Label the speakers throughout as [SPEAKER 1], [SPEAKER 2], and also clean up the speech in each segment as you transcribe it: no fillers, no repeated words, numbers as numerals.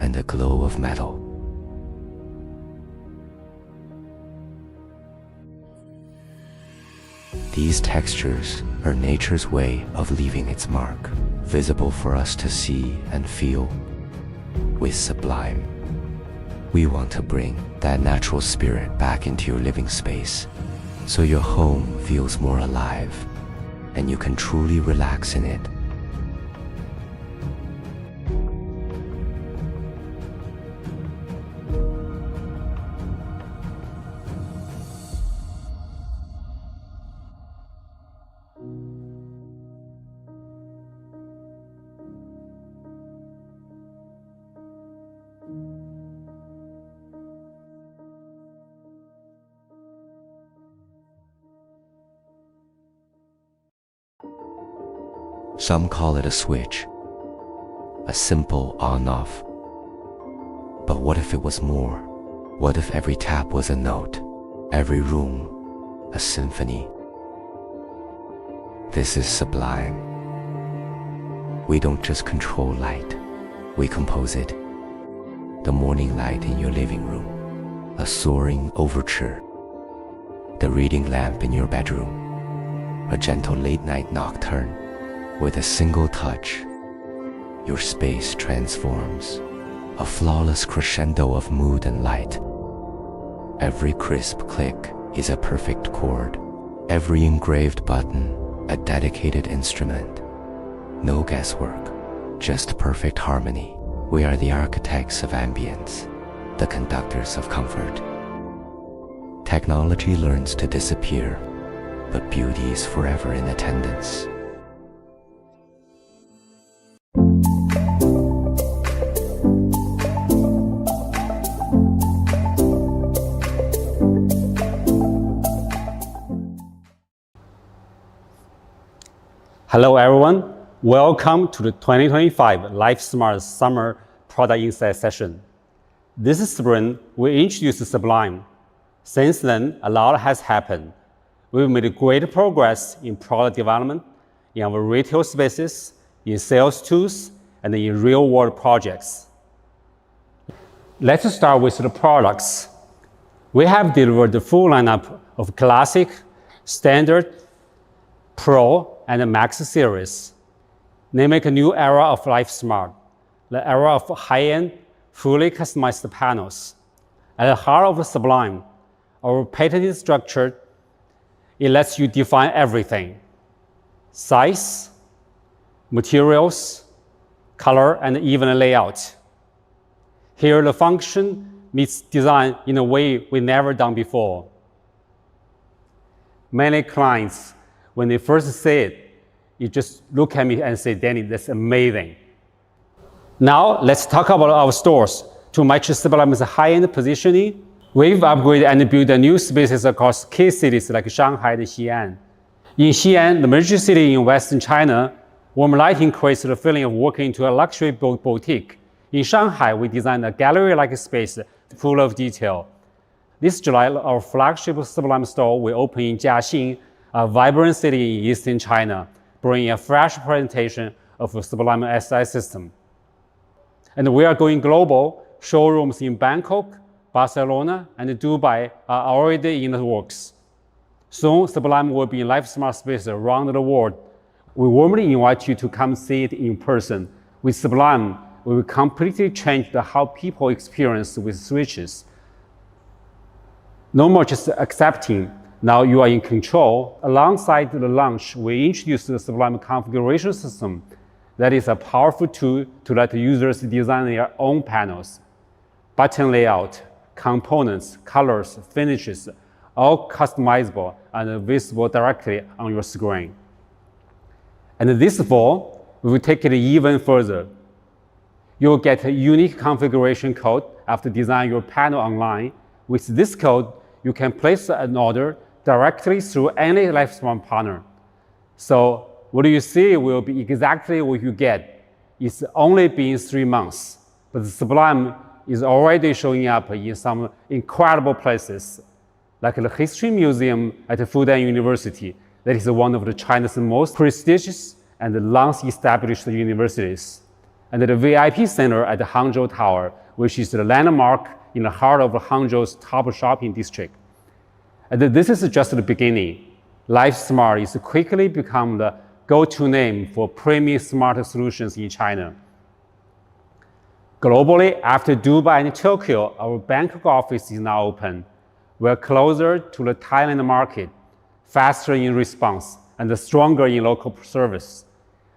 [SPEAKER 1] and the glow of metal. These textures are nature's way of leaving its mark, visible for us to see and feel. With Sublime, we want to bring that natural spirit back into your living space, so your home feels more alive and you can truly relax in it. Some call it a switch, a simple on-off. But what if it was more? What if every tap was a note, every room a symphony? This is Sublime. We don't just control light, we compose it. The morning light in your living room, a soaring overture. The reading lamp in your bedroom, a gentle late-night nocturne. With a single touch, your space transforms, a flawless crescendo of mood and light. Every crisp click is a perfect chord, every engraved button a dedicated instrument. No guesswork, just perfect harmony. We are the architects of ambience, the conductors of comfort. Technology learns to disappear, but beauty is forever in attendance.
[SPEAKER 2] Hello everyone, welcome to the 2025 LifeSmart Summer Product Insight session. This is spring, we introduced Sublime. Since then, a lot has happened. We've made great progress in product development, in our retail spaces, in sales tools, and in real-world projects. Let's start with the products. We have delivered the full lineup of Classic, Standard, Pro, and Max series. They make a new era of LifeSmart, the era of high-end, fully customized panels. At the heart of Sublime, our patented structure, it lets you define everything: size, materials, color, and even layout. Here, the function meets design in a way we've never done before. Many clients, when they first see it, you just look at me and say, "Danny, that's amazing." Now, let's talk about our stores. To match Sublime's high-end positioning, we've upgraded and built new spaces across key cities like Shanghai and Xi'an. In Xi'an, the major city in Western China, warm lighting creates the feeling of walking into a luxury boutique. In Shanghai, we designed a gallery-like space full of detail. This July, our flagship Sublime store will open in Jiaxing, a vibrant city in eastern China, bringing a fresh presentation of the Sublime SI system. And we are going global. Showrooms in Bangkok, Barcelona, and Dubai are already in the works. Soon, Sublime will be in LifeSmart spaces around the world. We warmly invite you to come see it in person. With Sublime, we will completely change how people experience with switches. No more just accepting. Now you are in control. Alongside the launch, we introduced the Sublime configuration system. That is a powerful tool to let users design their own panels. Button layout, components, colors, finishes, all customizable and visible directly on your screen. And this fall, we will take it even further. You'll get a unique configuration code after designing your panel online. With this code, you can place an order directly through any LifeSmart partner. So what you see will be exactly what you get. It's only been 3 months, but the Sublime is already showing up in some incredible places, like the History Museum at Fudan University. That is one of China's most prestigious and long-established universities. and the VIP Center at the Hangzhou Tower, which is the landmark in the heart of Hangzhou's top shopping district. And this is just the beginning. LifeSmart is quickly become the go-to name for premium smart solutions in China. Globally, after Dubai and Tokyo, our Bangkok office is now open. We're closer to the Thailand market, faster in response, and stronger in local service.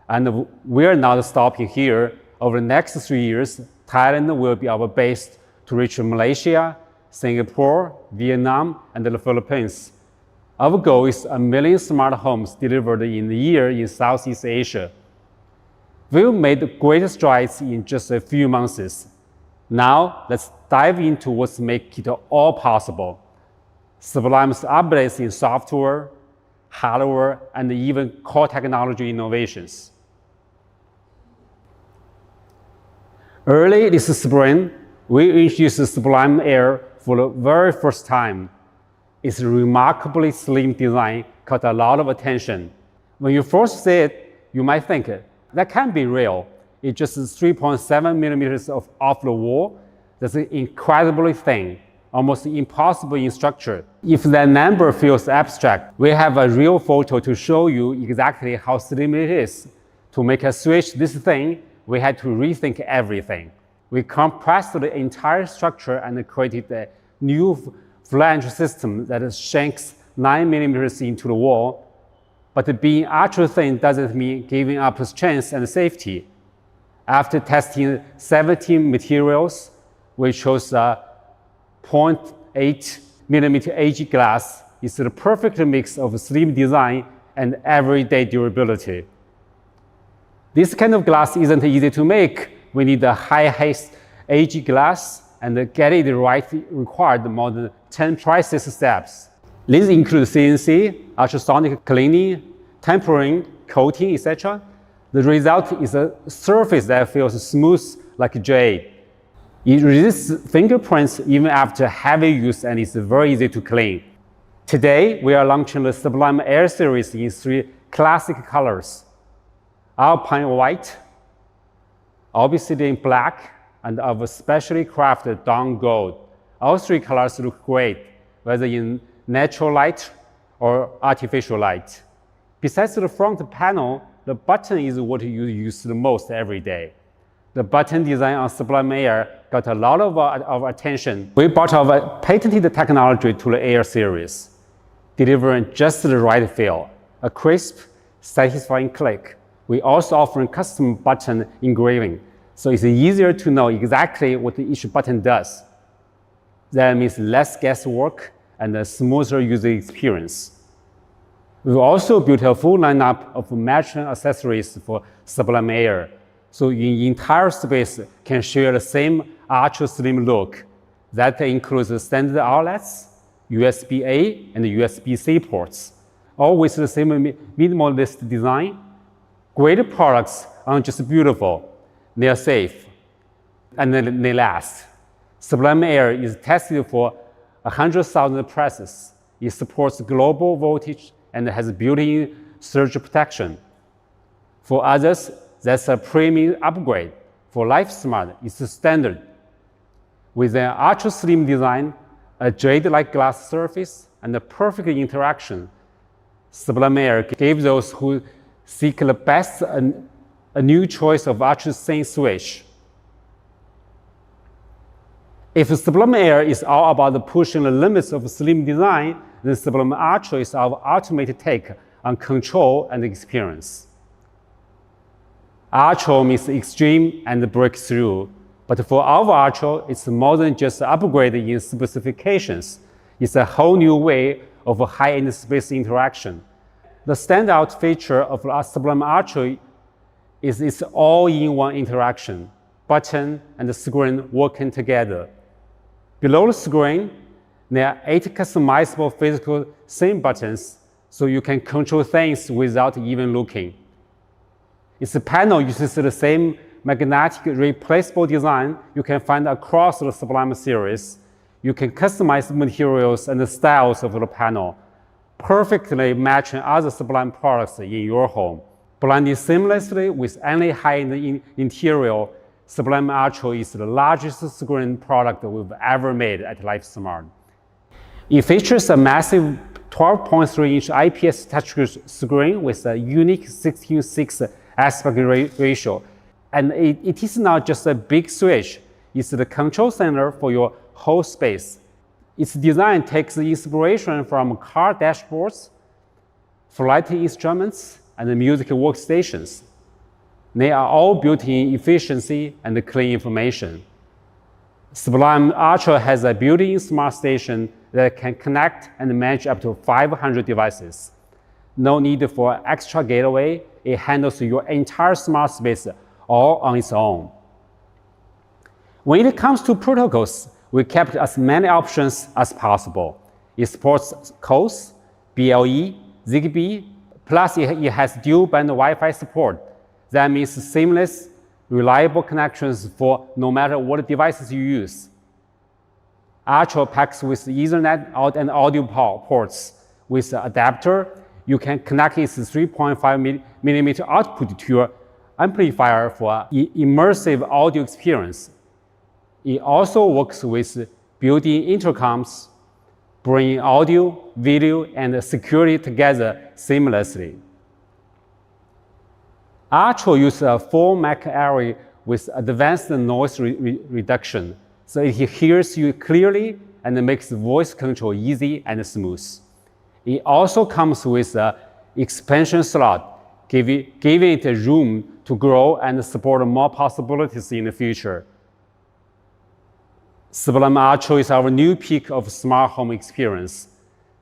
[SPEAKER 2] And we're not stopping here. Over the next 3 years, Thailand will be our base to reach Malaysia, Singapore, Vietnam, and the Philippines. Our goal is 1 million smart homes delivered in a year in Southeast Asia. We've made great strides in just a few months. Now, let's dive into what's making it all possible. Sublime's updates in software, hardware, and even core technology innovations. Early this spring, we introduced Sublime Air for the very first time. Its remarkably slim design caught a lot of attention. When you first see it, you might think, that can't be real. It's just 3.7 millimeters off the wall. That's incredibly thin, almost impossible in structure. If that number feels abstract, we have a real photo to show you exactly how slim it is. To make us switch this thing, we had to rethink everything. We compressed the entire structure and created a new flange system that shrinks 9 millimeters into the wall. But being ultra thin doesn't mean giving up strength and safety. After testing 17 materials, we chose a 0.8 millimeter AG glass. It's the perfect mix of slim design and everyday durability. This kind of glass isn't easy to make. We need a high-haste AG glass, and get it right required more than 10 process steps. These include CNC, ultrasonic cleaning, tempering, coating, etc. The result is a surface that feels smooth like jade. It resists fingerprints even after heavy use, and is very easy to clean. Today, we are launching the Sublime Air series in 3 classic colors: Alpine White, Obsidian Black, and of specially crafted dawn gold. All 3 colors look great, whether in natural light or artificial light. Besides the front panel, the button is what you use the most every day. The button design on Sublime Air got a lot of our attention. We brought our patented technology to the Air series, delivering just the right feel, a crisp, satisfying click. We also offer custom button engraving, so it's easier to know exactly what each button does. That means less guesswork and a smoother user experience. We've also built a full lineup of matching accessories for Sublime Air, so your entire space can share the same ultra-slim look. That includes standard outlets, USB-A and USB-C ports, all with the same minimalist design. Great products aren't just beautiful, they are safe, and they last. Sublime Air is tested for 100,000 presses. It supports global voltage and has built-in surge protection. For others, that's a premium upgrade. For LifeSmart, it's standard. With an ultra-slim design, a jade-like glass surface, and a perfect interaction, Sublime Air gave those who seek the best a new choice of ultra-thin switch. If Sublime Air is all about pushing the limits of slim design, then Sublime Arro is our ultimate take on control and experience. Arro means extreme and breakthrough, but for our Arro, it's more than just an upgrade in specifications. It's a whole new way of high-end space interaction. The standout feature of Sublime Arro is its all-in-one interaction, button and screen working together. Below the screen, there are 8 customizable physical thin buttons, so you can control things without even looking. Its panel uses the same magnetic replaceable design you can find across the Sublime series. You can customize materials and the styles of the panel, perfectly matching other Sublime products in your home. Blending seamlessly with any high-end interior, Sublime Arro is the largest screen product we've ever made at LifeSmart. It features a massive 12.3-inch IPS touchscreen with a unique 16:6 aspect ratio. And it is not just a big switch, it's the control center for your whole space. Its design takes inspiration from car dashboards, flight instruments, and music workstations. They are all built-in efficiency and clean information. Sublime Arro has a built-in smart station that can connect and manage up to 500 devices. No need for extra gateway. It handles your entire smart space all on its own. When it comes to protocols, we kept as many options as possible. It supports COS, BLE, Zigbee, plus it has dual-band Wi-Fi support. That means seamless, reliable connections for no matter what devices you use. Arro packs with Ethernet out and audio ports. With the adapter, you can connect its 3.5mm output to your amplifier for immersive audio experience. It also works with built-in intercoms, bringing audio, video, and security together seamlessly. Arro uses a full mic array with advanced noise reduction, so it hears you clearly and makes voice control easy and smooth. It also comes with an expansion slot, giving it room to grow and support more possibilities in the future. Sublime Arro is our new peak of smart home experience.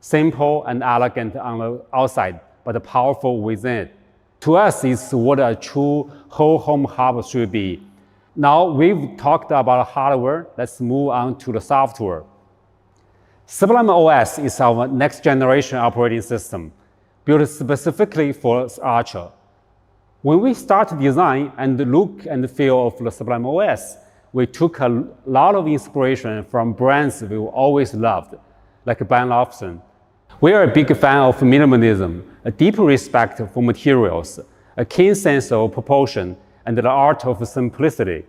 [SPEAKER 2] Simple and elegant on the outside, but powerful within it. To us, it's what a true whole home hub should be. Now we've talked about hardware, let's move on to the software. Sublime OS is our next generation operating system, built specifically for Arro. When we started design and the look and feel of the Sublime OS, we took a lot of inspiration from brands we've always loved, like Ben Lofton. We are a big fan of minimalism, a deep respect for materials, a keen sense of proportion, and the art of simplicity.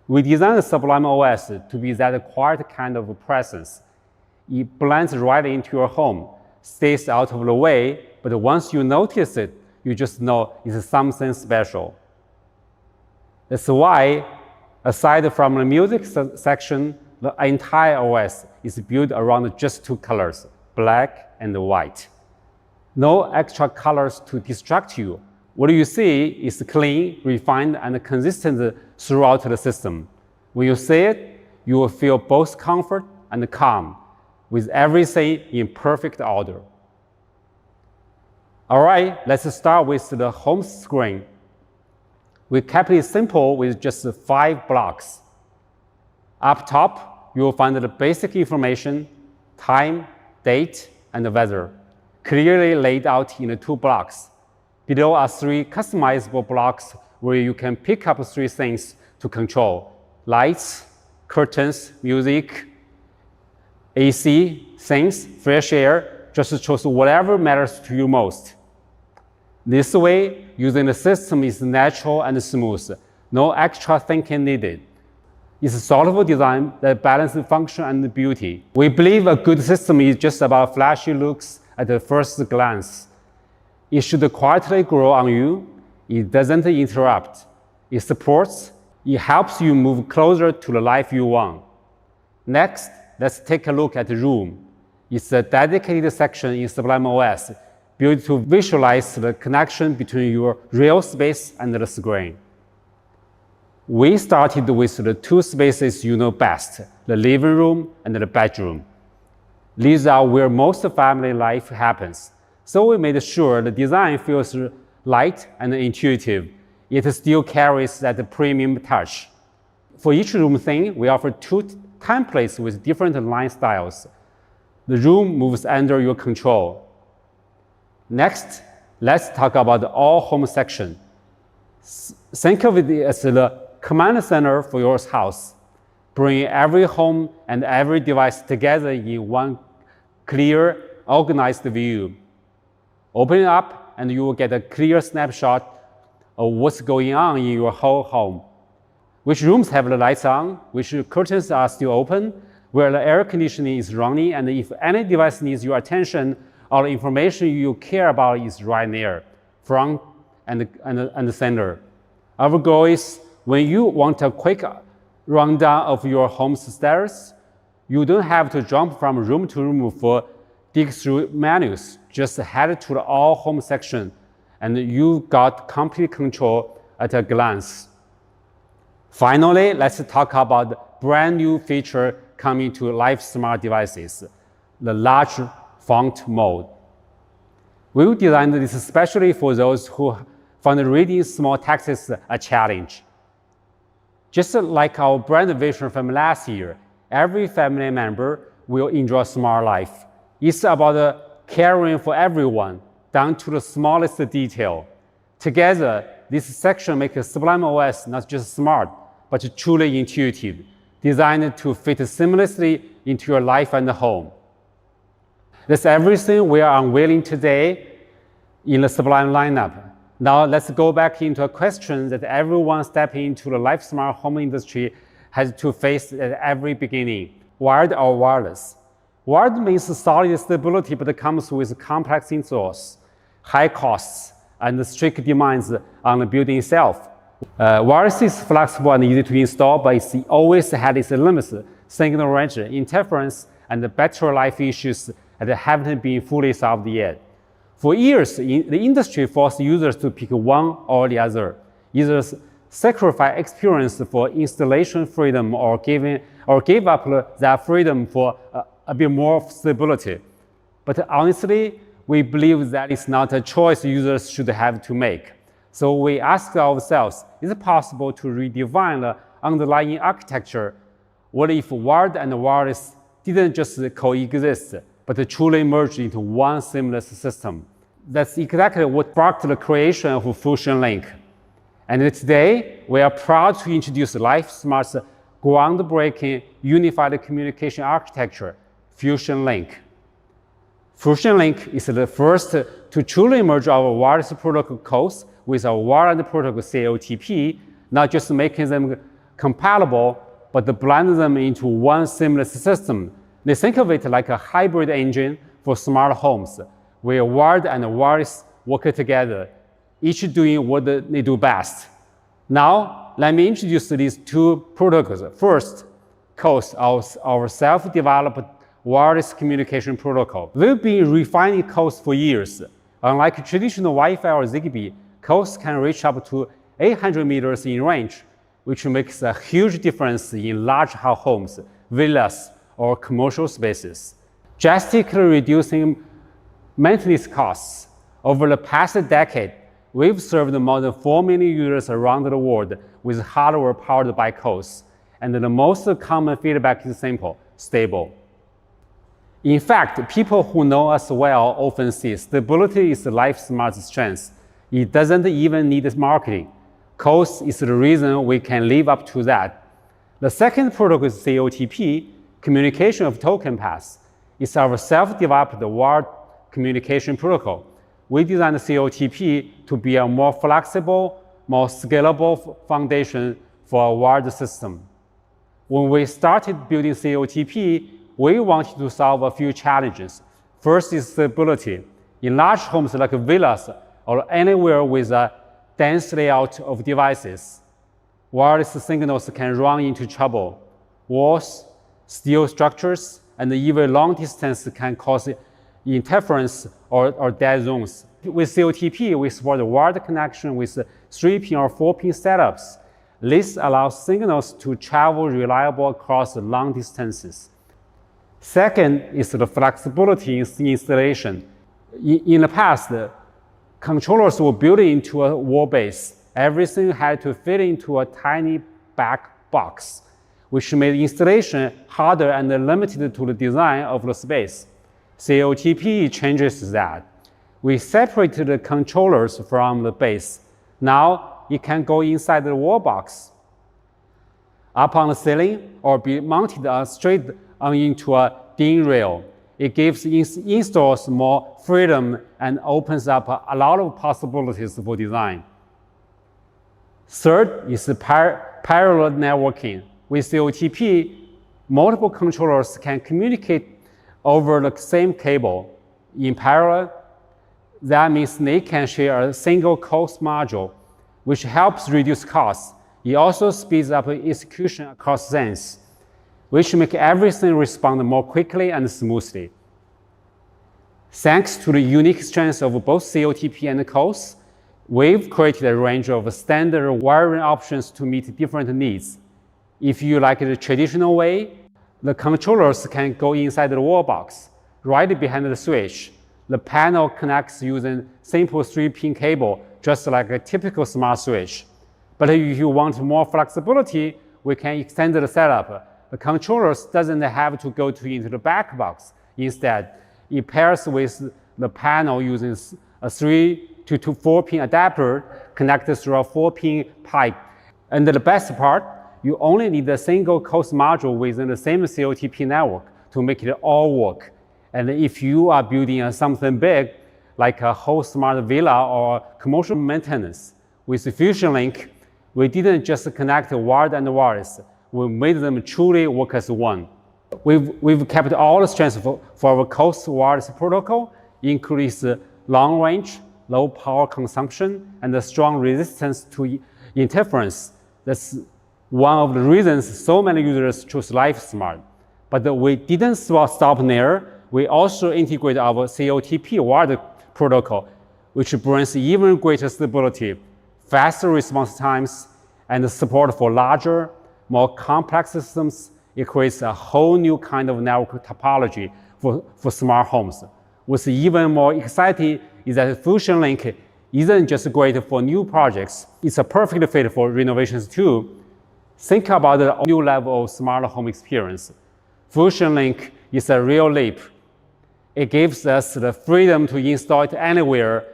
[SPEAKER 2] We designed Sublime OS to be that quiet kind of presence. It blends right into your home, stays out of the way, but once you notice it, you just know it's something special. That's why, aside from the music section, the entire OS is built around just two colors, black and white. No extra colors to distract you. What you see is clean, refined, and consistent throughout the system. When you see it, you will feel both comfort and calm, with everything in perfect order. All right, let's start with the home screen. We kept it simple with just 5 blocks. Up top, you will find the basic information, time, date, and weather, clearly laid out in 2 blocks. Below are 3 customizable blocks where you can pick up 3 things to control: lights, curtains, music, AC, things, fresh air. Just choose whatever matters to you most. This way, using the system is natural and smooth. No extra thinking needed. It's a thoughtful design that balances function and beauty. We believe a good system is just about flashy looks at the first glance. It should quietly grow on you. It doesn't interrupt. It supports. It helps you move closer to the life you want. Next, let's take a look at the room. It's a dedicated section in Sublime OS built to visualize the connection between your real space and the screen. We started with the 2 spaces you know best, the living room and the bedroom. These are where most family life happens, so we made sure the design feels light and intuitive. It still carries that premium touch. For each room theme, we offer 2 templates with different line styles. The room moves under your control. Next, let's talk about the all home section. Think of it as the command center for your house, bringing every home and every device together in one clear, organized view. Open it up and you will get a clear snapshot of what's going on in your whole home. Which rooms have the lights on, which curtains are still open, where the air conditioning is running, and if any device needs your attention or the information you care about is right there, front and center. Our goal is when you want a quick rundown of your home's status, you don't have to jump from room to room for dig through menus. Just head to the all home section and you got complete control at a glance. Finally, let's talk about the brand new feature coming to LifeSmart devices, the large font mode. We designed this especially for those who found reading small texts a challenge. Just like our brand vision from last year, every family member will enjoy smart life. It's about caring for everyone, down to the smallest detail. Together, this section makes Sublime OS not just smart, but truly intuitive, designed to fit seamlessly into your life and home. That's everything we are unveiling today in the Sublime lineup. Now let's go back into a question that everyone stepping into the LifeSmart home industry has to face at every beginning: wired or wireless? Wired means solid stability, but it comes with complex installs, high costs, and strict demands on the building itself. Wireless is flexible and easy to install, but it's always had its limits: signal range, interference, and battery life issues that haven't been fully solved yet. For years, the industry forced users to pick one or the other, either sacrifice experience for installation freedom or give up that freedom for a bit more stability. But honestly, we believe that it's not a choice users should have to make. So we asked ourselves, is it possible to redefine the underlying architecture? What if wired and wireless didn't just coexist, but truly merged into one seamless system? That's exactly what sparked the creation of Fusion Link. And today, we are proud to introduce LifeSmart's groundbreaking unified communication architecture, Fusion Link. Fusion Link is the first to truly merge our wireless protocol codes with our wired protocol COTP, not just making them compatible, but to blend them into one seamless system. They think of it like a hybrid engine for smart homes, where wired and wireless work together, each doing what they do best. Now, let me introduce these two protocols. First, COAS, our self-developed wireless communication protocol. We've been refining COAS for years. Unlike traditional Wi-Fi or Zigbee, COAS can reach up to 800 meters in range, which makes a huge difference in large homes, villas, or commercial spaces, drastically reducing maintenance costs. Over the past decade, we've served more than 4 million users around the world with hardware powered by COAS, and the most common feedback is simple: stable. In fact, people who know us well often say stability is LifeSmart's strength. It doesn't even need marketing. COAS is the reason we can live up to that. The second protocol is COTP, communication of token paths. It's our self-developed wired communication protocol. We designed COTP to be a more flexible, more scalable foundation for a wired system. When we started building COTP, we wanted to solve a few challenges. First is stability. In large homes like villas or anywhere with a dense layout of devices, wireless signals can run into trouble. Walls, steel structures, and even long distance can cause interference or dead zones. With COTP, we support a wired connection with 3-pin or 4-pin setups. This allows signals to travel reliably across long distances. Second is the flexibility in installation. In the past, controllers were built into a wall base. Everything had to fit into a tiny back box, which made installation harder and limited to the design of the space. COTP changes that. We separated the controllers from the base. Now it can go inside the wall box, up on the ceiling, or be mounted straight into a DIN rail. It gives installs more freedom and opens up a lot of possibilities for design. Third is parallel networking. With OTP, multiple controllers can communicate over the same cable in parallel. That means they can share a single host module, which helps reduce costs. It also speeds up execution across lanes, which makes everything respond more quickly and smoothly. Thanks to the unique strengths of both COTP and COS, we've created a range of standard wiring options to meet different needs. If you like the traditional way, the controllers can go inside the wall box, right behind the switch. The panel connects using simple 3-pin cable, just like a typical smart switch. But if you want more flexibility, we can extend the setup. The controllers doesn't have to go into the back box. Instead, it pairs with the panel using a 3 to 4-pin adapter connected through a 4-pin pipe. And the best part, you only need a single COS module within the same COTP network to make it all work. And if you are building something big, like a whole smart villa or commercial maintenance, with Fusion Link, we didn't just connect wired and wireless, we made them truly work as one. We've kept all the strengths for our COS wireless protocol, including long range, low power consumption, and a strong resistance to interference. That's one of the reasons so many users choose LifeSmart. But we didn't stop there. We also integrate our COTP wired protocol, which brings even greater stability, faster response times, and support for larger, more complex systems. It creates a whole new kind of network topology for smart homes. What's even more exciting is that Fusion Link isn't just great for new projects, it's a perfect fit for renovations too. Think about the new level of smart home experience. Fusion Link is a real leap. It gives us the freedom to install it anywhere,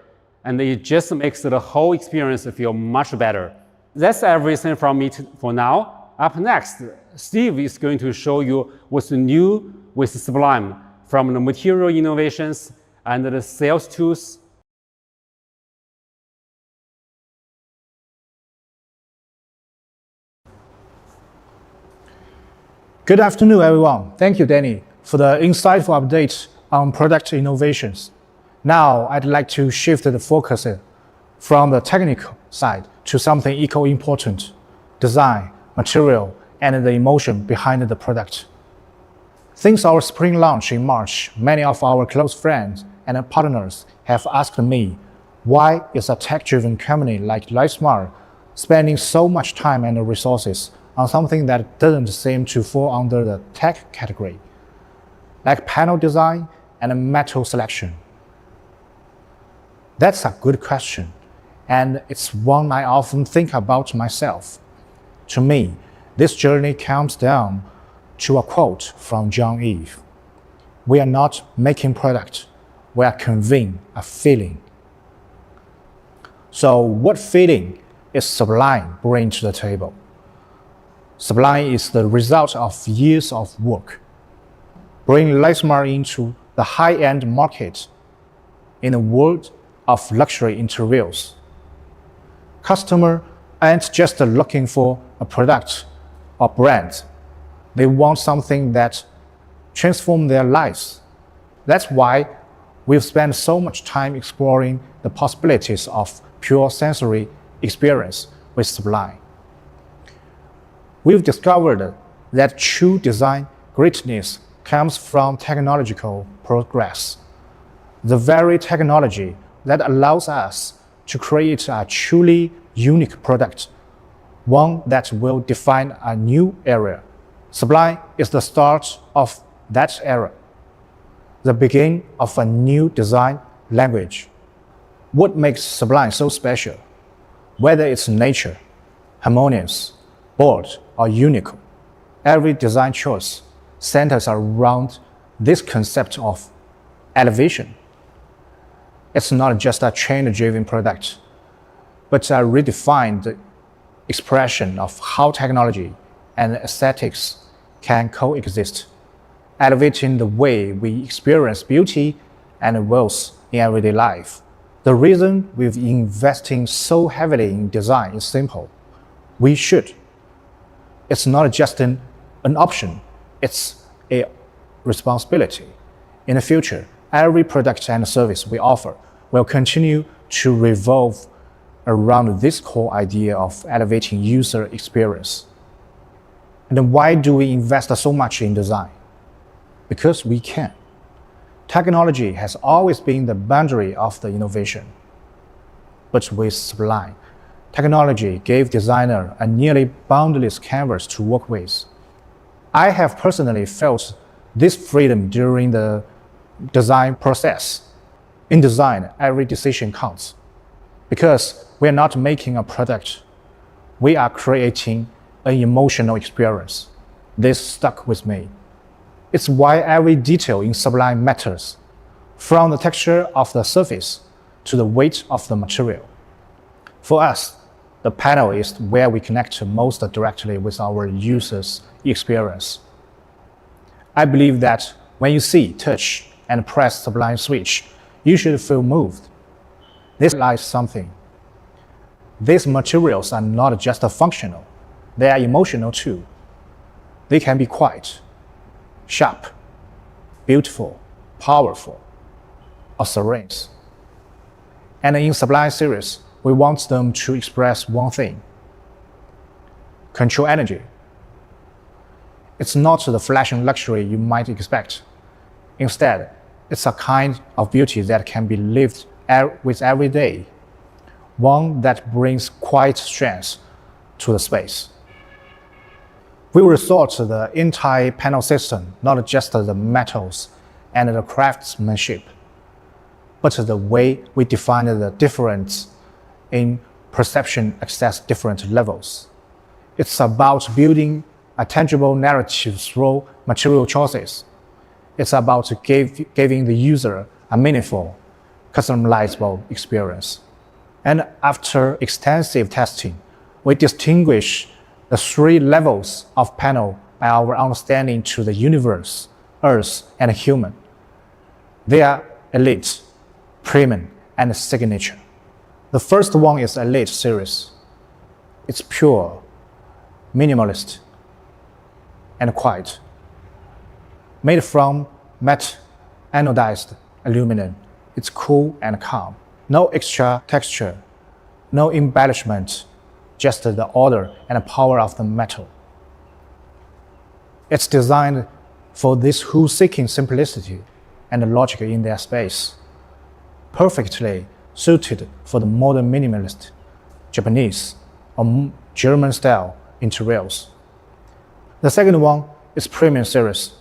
[SPEAKER 2] and it just makes the whole experience feel much better. That's everything from me for now. Up next, Steve is going to show you what's new with Sublime, from the material innovations and the sales tools.
[SPEAKER 3] Good afternoon, everyone. Thank you, Danny, for the insightful update on product innovations. Now, I'd like to shift the focus from the technical side to something equally important: design, material, and the emotion behind the product. Since our spring launch in March, many of our close friends and partners have asked me, why is a tech-driven company like LifeSmart spending so much time and resources on something that doesn't seem to fall under the tech category, like panel design and metal selection? That's a good question, and it's one I often think about myself. To me, this journey comes down to a quote from John Eve: "We are not making product, we are conveying a feeling." So what feeling is Sublime bringing to the table? Sublime is the result of years of work, bringing LifeSmart into the high-end market in a world of luxury interiors. Customers aren't just looking for a product or brand. They want something that transforms their lives. That's why we've spent so much time exploring the possibilities of pure sensory experience with Sublime. We've discovered that true design greatness comes from technological progress, the very technology that allows us to create a truly unique product, one that will define a new era. Sublime is the start of that era, the beginning of a new design language. What makes Sublime so special? Whether it's nature, harmonious, bold, or unique, every design choice centers around this concept of elevation. It's not just a trend-driven product, but a redefined expression of how technology and aesthetics can coexist, elevating the way we experience beauty and wealth in everyday life. The reason we've investing so heavily in design is simple. We should. It's not just an option, it's a responsibility. In the future, every product and service we offer will continue to revolve around this core idea of elevating user experience. And why do we invest so much in design? Because we can. Technology has always been the boundary of the innovation. But with Sublime, technology gave designer a nearly boundless canvas to work with. I have personally felt this freedom during the design process. In design, every decision counts. Because we are not making a product, we are creating an emotional experience. This stuck with me. It's why every detail in Sublime matters, from the texture of the surface to the weight of the material. For us, the panel is where we connect most directly with our users' experience. I believe that when you see, touch, and press Sublime switch, you should feel moved. This lies something. These materials are not just functional, they are emotional too. They can be quiet, sharp, beautiful, powerful, or serene. And in Sublime series, we want them to express one thing: control energy. It's not the flashing luxury you might expect. Instead, it's a kind of beauty that can be lived with every day, one that brings quiet strength to the space. We rethought the entire panel system, not just the metals and the craftsmanship, but the way we define the difference in perception across different levels. It's about building a tangible narrative through material choices. It's about giving the user a meaningful, customizable experience. And after extensive testing, we distinguish the three levels of panel by our understanding to the universe, Earth, and human. They are elite, premium, and signature. The first one is Elite series. It's pure, minimalist, and quiet. Made from matte anodized aluminum, it's cool and calm. No extra texture, no embellishment, just the order and power of the metal. It's designed for those who seeking simplicity and logic in their space, perfectly suited for the modern minimalist, Japanese, or German style interiors. The second one is Premium series,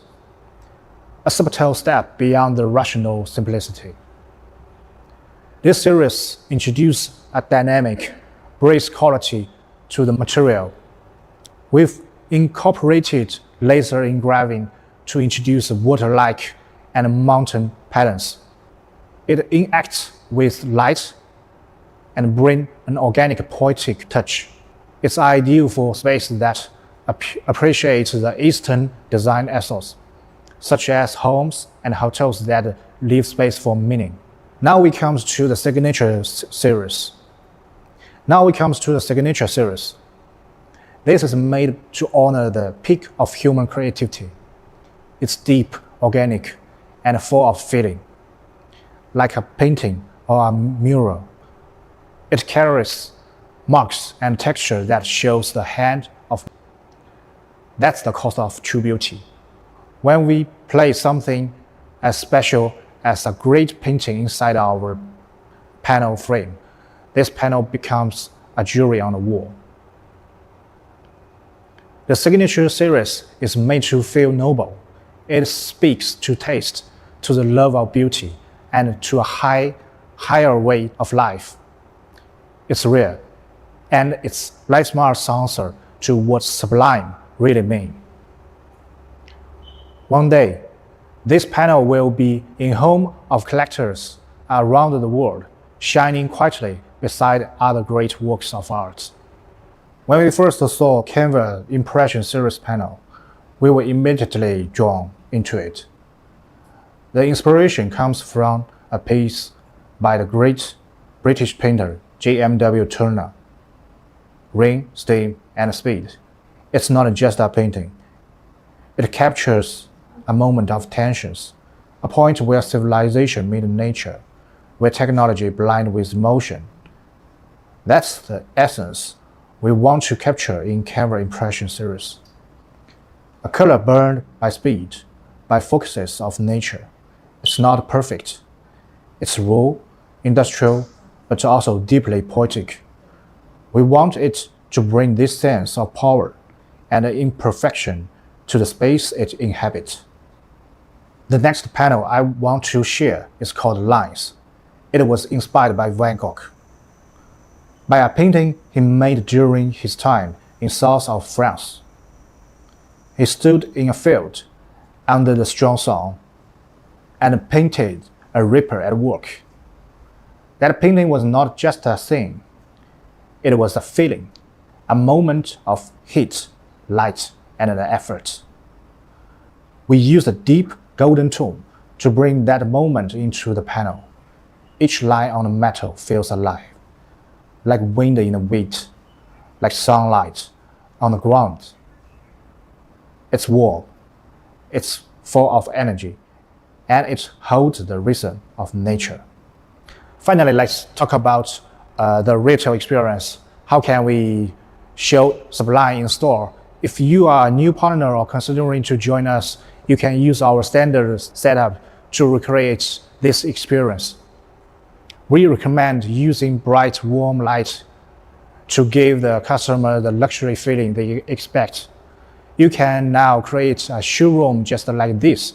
[SPEAKER 3] a subtle step beyond the rational simplicity. This series introduces a dynamic, brace quality to the material. We've incorporated laser engraving to introduce water-like and mountain patterns. It interacts with light and bring an organic, poetic touch. It's ideal for spaces that appreciate the Eastern design ethos, such as homes and hotels that leave space for meaning. Now we come to the Signature series. This is made to honor the peak of human creativity. It's deep, organic, and full of feeling, like a painting or a mural. It carries marks and texture that shows the hand of. That's the cost of true beauty. When we place something as special as a great painting inside our panel frame, this panel becomes a jewelry on the wall. The Signature series is made to feel noble. It speaks to taste, to the love of beauty, and to a higher way of life. It's rare, and it's LifeSmart's answer to what Sublime really means. One day, this panel will be in home of collectors around the world, shining quietly beside other great works of art. When we first saw Canva Impression Series panel, we were immediately drawn into it. The inspiration comes from a piece by the great British painter J.M.W. Turner. rain, steam, and speed. It's not just a painting. It captures a moment of tensions, a point where civilization meets nature, where technology blinds with motion. That's the essence we want to capture in Camera Impression series. A color burned by speed, by focuses of nature. It's not perfect. It's raw, industrial, but also deeply poetic. We want it to bring this sense of power and imperfection to the space it inhabits. The next panel I want to share is called Lines. It was inspired by Van Gogh, by a painting he made during his time in south of France. He stood in a field under the strong sun and painted a reaper at work. That painting was not just a scene, it was a feeling, a moment of heat, light, and an effort. We used a deep golden tone to bring that moment into the panel. Each line on the metal feels alive, like wind in a wheat, like sunlight on the ground. It's warm, it's full of energy, and it holds the rhythm of nature. Finally, let's talk about the retail experience. How can we show Sublime in store? If you are a new partner or considering to join us, you can use our standard setup to recreate this experience. We recommend using bright, warm light to give the customer the luxury feeling they expect. You can now create a showroom just like this.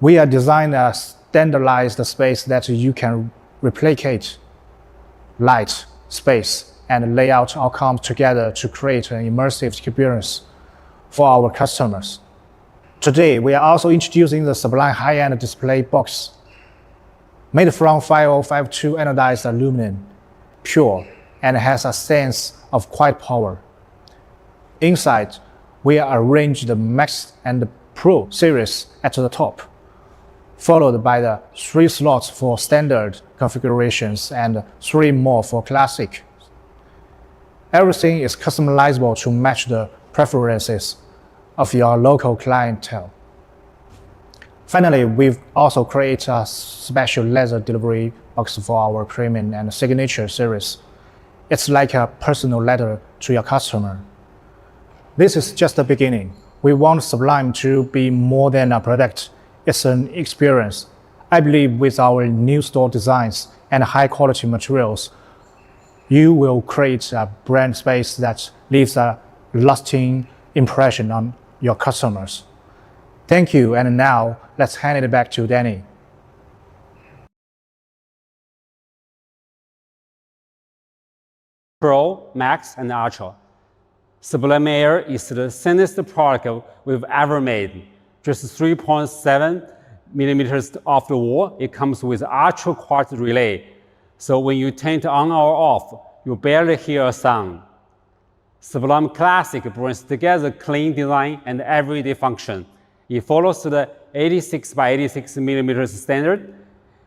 [SPEAKER 3] We have designed a standardized space that you can replicate. Light, space, and layout all come together to create an immersive experience for our customers. Today, we are also introducing the Sublime high-end display box, made from 5052 anodized aluminum, pure, and has a sense of quiet power. Inside, we arranged the Max and the Pro series at the top, followed by the 3 slots for standard configurations and 3 more for classic. Everything is customizable to match the preferences of your local clientele. Finally, we've also created a special leather delivery box for our premium and signature series. It's like a personal letter to your customer. This is just the beginning. We want Sublime to be more than a product. It's an experience. I believe with our new store designs and high-quality materials, you will create a brand space that leaves a lasting impression on your customers. Thank you, and now let's hand it back to Danny.
[SPEAKER 2] Pro, Max, and Ultra. Sublime Air is the thinnest product we've ever made. Just 3.7 millimeters off the wall. It comes with ultra quartz relay. So when you turn it on or off, you barely hear a sound. Sublime Classic brings together clean design and everyday function. It follows the 86 by 86 millimeters standard,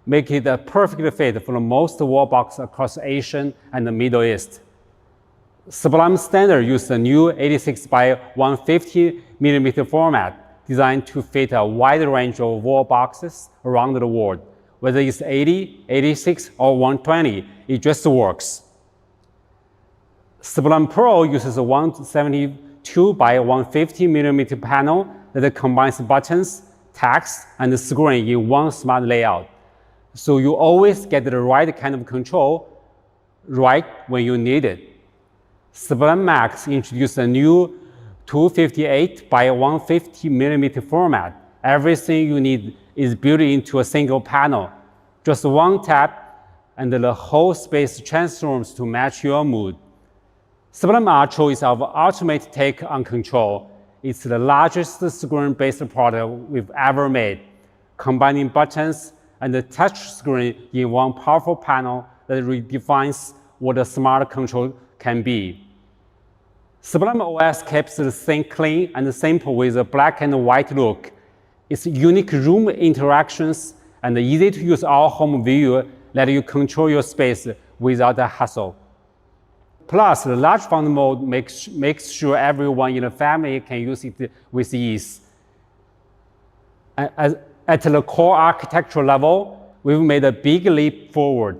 [SPEAKER 2] making it a perfect fit for most wall boxes across Asia and the Middle East. Sublime Standard uses the new 86 by 150 millimeter format, designed to fit a wide range of wall boxes around the world. Whether it's 80, 86, or 120, it just works. Sublime Pro uses a 172 by 150 millimeter panel that combines buttons, text, and the screen in one smart layout. So you always get the right kind of control right when you need it. Sublime Max introduced a new 258 by 150 millimeter format. Everything you need is built into a single panel. Just one tap, and the whole space transforms to match your mood. Sublime Arro is our ultimate take on control. It's the largest screen-based product we've ever made, combining buttons and the touch screen in one powerful panel that redefines what a smart control can be. Sublime OS keeps the thing clean and simple with a black and white look. Its unique room interactions and the easy-to-use all-home view let you control your space without a hassle. Plus, the large font mode makes sure everyone in the family can use it with ease. At the core architectural level, we've made a big leap forward.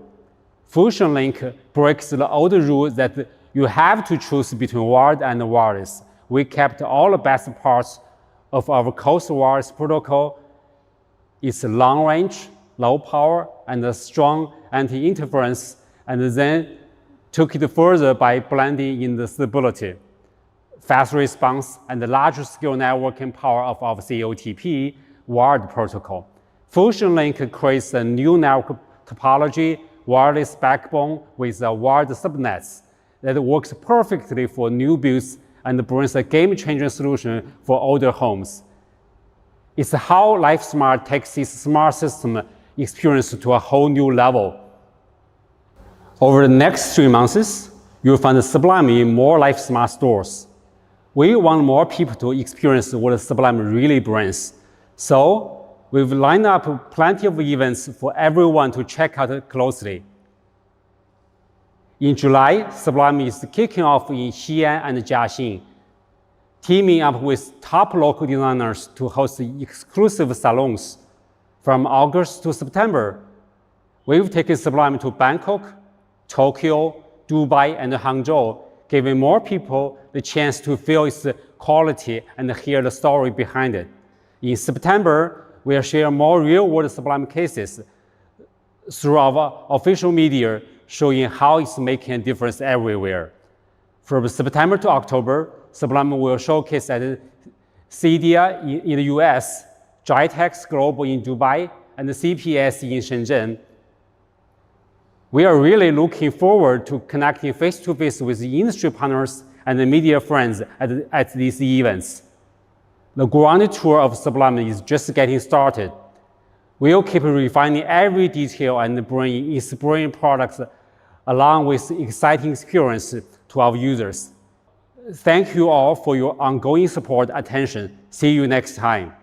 [SPEAKER 2] Fusion Link breaks the old rule that you have to choose between wired and wireless. We kept all the best parts of our coast wireless protocol. It's long range, low power, and a strong anti-interference, and then took it further by blending in the stability, fast response, and the larger scale networking power of our COTP wired protocol. Fusion Link creates a new network topology, wireless backbone with a wired subnets that works perfectly for new builds and brings a game-changing solution for older homes. It's how LifeSmart takes its smart system experience to a whole new level. Over the next 3 months, you'll find Sublime in more LifeSmart stores. We want more people to experience what Sublime really brings. So, we've lined up plenty of events for everyone to check out closely. In July, Sublime is kicking off in Xi'an and Jiaxing, teaming up with top local designers to host exclusive salons. From August to September, we've taken Sublime to Bangkok, Tokyo, Dubai, and Hangzhou, giving more people the chance to feel its quality and hear the story behind it. In September, we'll share more real-world Sublime cases through our official media, showing how it's making a difference everywhere. From September to October, Sublime will showcase at CEDIA in the US, GITEX Global in Dubai, and the CPS in Shenzhen. We are really looking forward to connecting face-to-face with the industry partners and the media friends at these events. The grand tour of Sublime is just getting started. We'll keep refining every detail and bringing inspiring products along with exciting experience to our users. Thank you all for your ongoing support and attention. See you next time.